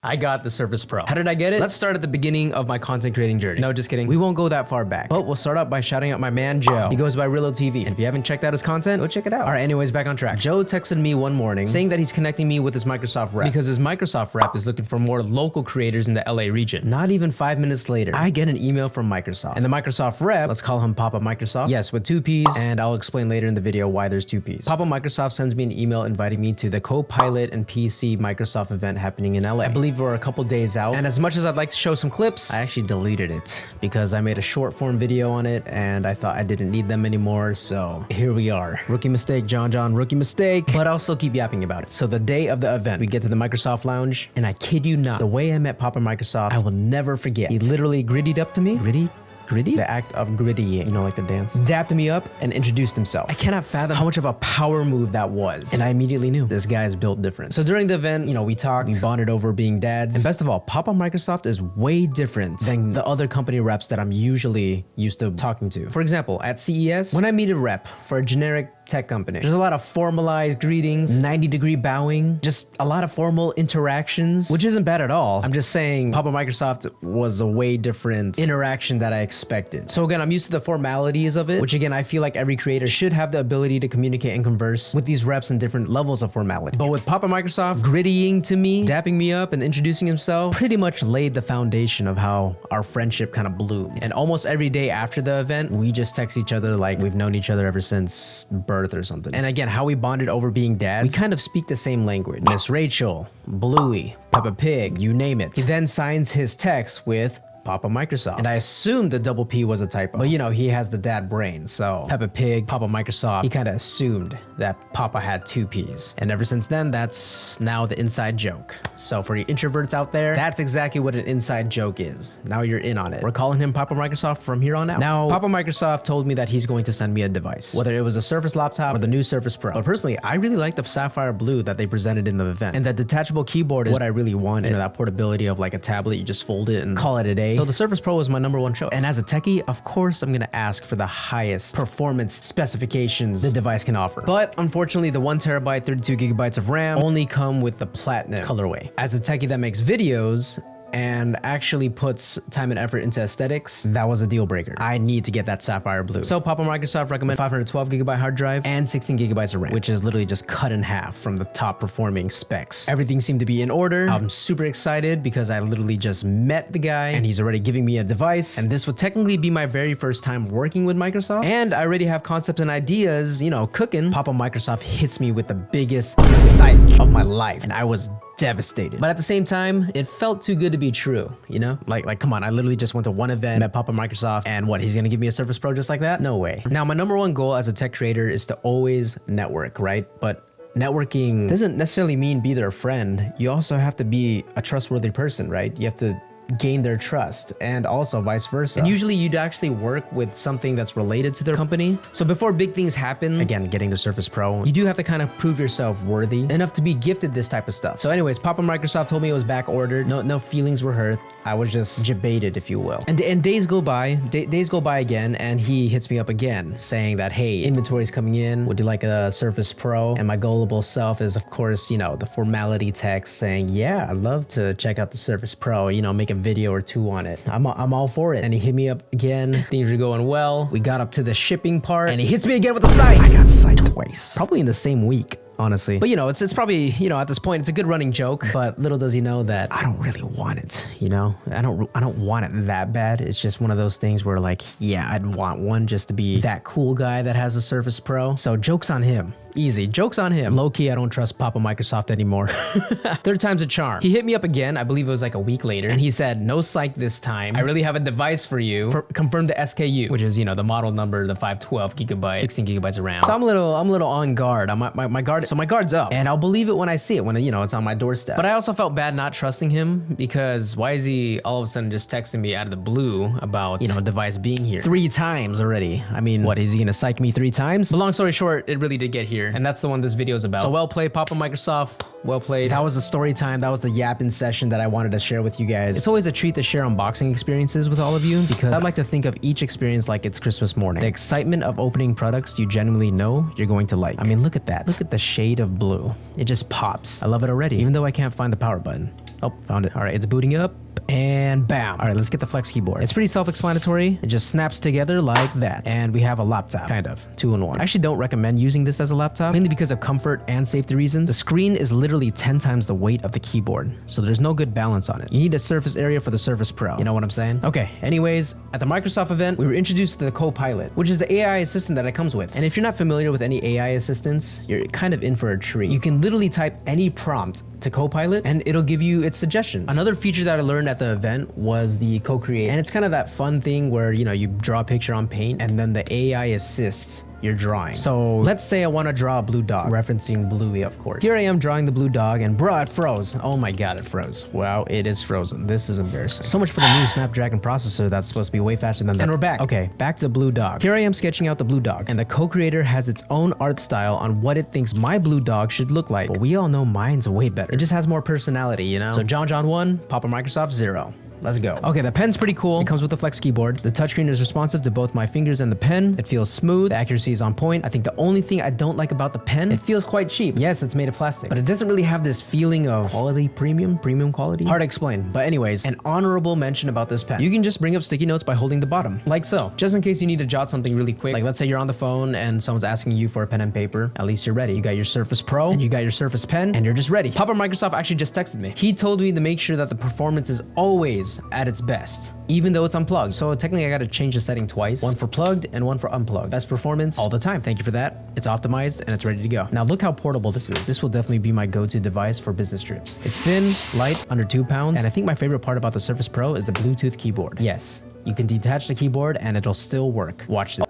I got the Surface Pro. How did I get it? Let's start at the beginning of my content creating journey. No, just kidding. We won't go that far back. But we'll start out by shouting out my man, Joe. He goes by Rillo TV. And if you haven't checked out his content, go check it out. All right, anyways, back on track. Joe texted me one morning saying that he's connecting me with his Microsoft rep because his Microsoft rep is looking for more local creators in the LA region. Not even 5 minutes later, I get an email from Microsoft. And the Microsoft rep, let's call him Papa Microsoft. Yes, with 2 P's. And I'll explain later in the video why there's 2 P's. Papa Microsoft sends me an email inviting me to the Copilot and PC Microsoft event happening in LA. I believe we're a couple days out, and as much as I'd like to show some clips, I actually deleted it because I made a short form video on it and I thought I didn't need them anymore, so here we are. Rookie mistake, John, rookie mistake, but I'll still keep yapping about it. So the day of the event, we get to the Microsoft Lounge, and I kid you not, the way I met Papa Microsoft, I will never forget. He literally grittied up to me. Gritty? The act of grittying, you know, like the dance. Dapped me up and introduced himself. I cannot fathom how much of a power move that was. And I immediately knew this guy is built different. So during the event, you know, we talked, we bonded over being dads. And best of all, Papa Microsoft is way different than the other company reps that I'm usually used to talking to. For example, at CES, when I meet a rep for a generic tech company, there's a lot of formalized greetings, 90-degree bowing, just a lot of formal interactions, which isn't bad at all. I'm just saying Papa Microsoft was a way different interaction that I expected. So again, I'm used to the formalities of it, which again, I feel like every creator should have the ability to communicate and converse with these reps in different levels of formality. But with Papa Microsoft grittying to me, dapping me up and introducing himself, pretty much laid the foundation of how our friendship kind of bloomed. And almost every day after the event, we just text each other like we've known each other ever since birth or something. And again, how we bonded over being dads, we kind of speak the same language. Miss Rachel, Bluey, Peppa Pig, you name it. He then signs his text with Papa Microsoft. And I assumed the double P was a typo. But you know, he has the dad brain. So Peppa Pig, Papa Microsoft, he kind of assumed that Papa had 2 P's. And ever since then, that's now the inside joke. So for you introverts out there, that's exactly what an inside joke is. Now you're in on it. We're calling him Papa Microsoft from here on out. Now, Papa Microsoft told me that he's going to send me a device, whether it was a Surface laptop or the new Surface Pro. But personally, I really like the sapphire blue that they presented in the event. And that detachable keyboard is what I really wanted. You know, that portability of like a tablet, you just fold it and call it a day. So the Surface Pro was my #1 choice. And as a techie, of course, I'm gonna ask for the highest performance specifications the device can offer. But unfortunately, the 1TB, 32GB of RAM only come with the platinum colorway. As a techie that makes videos and actually puts time and effort into aesthetics, that was a deal breaker. I need to get that sapphire blue. So Papa Microsoft recommend 512GB hard drive and 16GB of RAM, which is literally just cut in half from the top performing specs. Everything seemed to be in order. I'm super excited because I literally just met the guy and he's already giving me a device. And this would technically be my very first time working with Microsoft. And I already have concepts and ideas, you know, cooking. Papa Microsoft hits me with the biggest psych of my life. And I was devastated. But at the same time, it felt too good to be true, you know? Like, come on, I literally just went to one event, met Papa Microsoft, and what, he's gonna give me a Surface Pro just like that? No way. Now, my #1 goal as a tech creator is to always network, right? But networking doesn't necessarily mean be their friend. You also have to be a trustworthy person, right? You have to gain their trust, and also vice versa. And usually you'd actually work with something that's related to their company. So before big things happen, again, getting the Surface Pro, you do have to kind of prove yourself worthy enough to be gifted this type of stuff. So anyways, Papa Microsoft told me it was back ordered. No feelings were hurt. I was just jebaited, if you will. And days go by, days go by again, and he hits me up again saying that, hey, inventory's coming in. Would you like a Surface Pro? And my gullible self is, of course, you know, the formality text saying, yeah, I'd love to check out the Surface Pro, you know, make a video or 2 on it. I'm all for it. And he hit me up again. Things were going well. We got up to the shipping part and he hits me again with a site. I got site twice. Probably in the same week, honestly. But you know, it's probably, you know, at this point, it's a good running joke, but little does he know that I don't really want it, you know? I don't want it that bad. It's just one of those things where like, yeah, I'd want one just to be that cool guy that has a Surface Pro. So joke's on him. Easy. Joke's on him. Low-key, I don't trust Papa Microsoft anymore. 3rd time's a charm. He hit me up again, I believe it was like a week later, and he said, no psych this time. I really have a device for you. Confirm the SKU, which is, you know, the model number, the 512GB, 16GB of RAM. So I'm a little on guard. My guard's up, and I'll believe it when I see it, when, you know, it's on my doorstep. But I also felt bad not trusting him because why is he all of a sudden just texting me out of the blue about, you know, a device being here 3 times already? I mean, what, is he gonna psych me 3 times? But long story short, it really did get here. And that's the one this video is about. So well played, Papa Microsoft. Well played. That was the story time. That was the yapping session that I wanted to share with you guys. It's always a treat to share unboxing experiences with all of you because I'd like to think of each experience like it's Christmas morning. The excitement of opening products you genuinely know you're going to like. I mean, look at that. Look at the shade of blue. It just pops. I love it already, even though I can't find the power button. Oh, found it. All right, it's booting up. And bam. All right, let's get the Flex keyboard. It's pretty self-explanatory. It just snaps together like that. And we have a laptop, kind of, 2-in-1. I actually don't recommend using this as a laptop, mainly because of comfort and safety reasons. The screen is literally 10 times the weight of the keyboard, so there's no good balance on it. You need a surface area for the Surface Pro. You know what I'm saying? Okay, anyways, at the Microsoft event, we were introduced to the Copilot, which is the AI assistant that it comes with. And if you're not familiar with any AI assistants, you're kind of in for a treat. You can literally type any prompt to Copilot and it'll give you its suggestions. Another feature that I learned at the event was the co-create. And it's kind of that fun thing where, you know, you draw a picture on Paint and then the AI assists your drawing. So let's say I want to draw a blue dog, referencing Bluey, of course. Here I am drawing the blue dog and bruh, it froze. Oh my God, it froze. Wow, it is frozen. This is embarrassing. So much for the new Snapdragon processor that's supposed to be way faster than that. And we're back. Okay, back to the blue dog. Here I am sketching out the blue dog and the co-creator has its own art style on what it thinks my blue dog should look like. But we all know mine's way better. It just has more personality, you know? So John 1, Papa Microsoft 0. Let's go. Okay, the pen's pretty cool. It comes with the Flex keyboard. The touchscreen is responsive to both my fingers and the pen. It feels smooth. The accuracy is on point. I think the only thing I don't like about the pen, it feels quite cheap. Yes, it's made of plastic, but it doesn't really have this feeling of quality, premium quality. Hard to explain. But anyways, an honorable mention about this pen. You can just bring up sticky notes by holding the bottom, like so. Just in case you need to jot something really quick. Like let's say you're on the phone and someone's asking you for a pen and paper. At least you're ready. You got your Surface Pro and you got your Surface Pen and you're just ready. Papa Microsoft actually just texted me. He told me to make sure that the performance is always at its best, even though it's unplugged. So technically I got to change the setting twice, one for plugged and one for unplugged. Best performance all the time. Thank you for that. It's optimized and it's ready to go. Now look how portable this is. This will definitely be my go-to device for business trips. It's thin, light, under 2 pounds. And I think my favorite part about the Surface Pro is the Bluetooth keyboard. Yes, you can detach the keyboard and it'll still work. Watch this.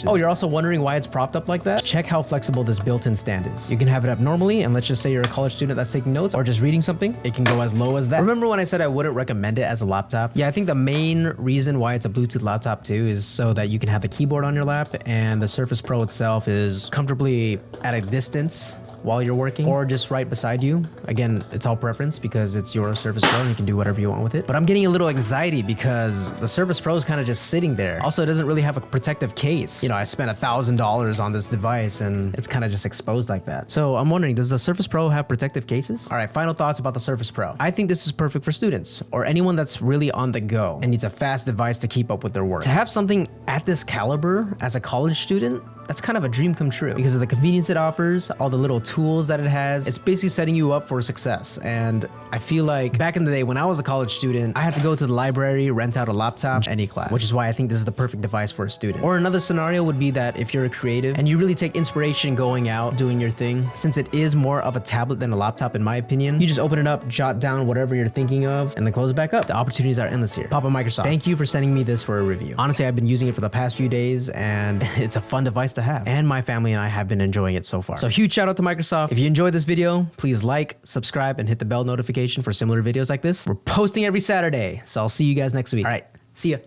Oh, you're also wondering why it's propped up like that? Check how flexible this built-in stand is. You can have it up normally, and let's just say you're a college student that's taking notes or just reading something, it can go as low as that. Remember when I said I wouldn't recommend it as a laptop? Yeah, I think the main reason why it's a Bluetooth laptop too is so that you can have the keyboard on your lap and the Surface Pro itself is comfortably at a distance while you're working or just right beside you. Again, it's all preference because it's your Surface Pro and you can do whatever you want with it. But I'm getting a little anxiety because the Surface Pro is kind of just sitting there. Also, it doesn't really have a protective case. You know, I spent $1,000 on this device and it's kind of just exposed like that. So I'm wondering, does the Surface Pro have protective cases? All right, final thoughts about the Surface Pro. I think this is perfect for students or anyone that's really on the go and needs a fast device to keep up with their work. To have something at this caliber as a college student, that's kind of a dream come true because of the convenience it offers, all the little tools that it has. It's basically setting you up for success. And I feel like back in the day when I was a college student, I had to go to the library, rent out a laptop, any class, which is why I think this is the perfect device for a student. Or another scenario would be that if you're a creative and you really take inspiration going out, doing your thing, since it is more of a tablet than a laptop in my opinion, you just open it up, jot down whatever you're thinking of, and then close it back up. The opportunities are endless here. Papa Microsoft, thank you for sending me this for a review. Honestly, I've been using it for the past few days and it's a fun device to have. And my family and I have been enjoying it so far. So huge shout out to Microsoft. If you enjoyed this video, please like, subscribe, and hit the bell notification for similar videos like this. We're posting every Saturday, so I'll see you guys next week. All right, see ya.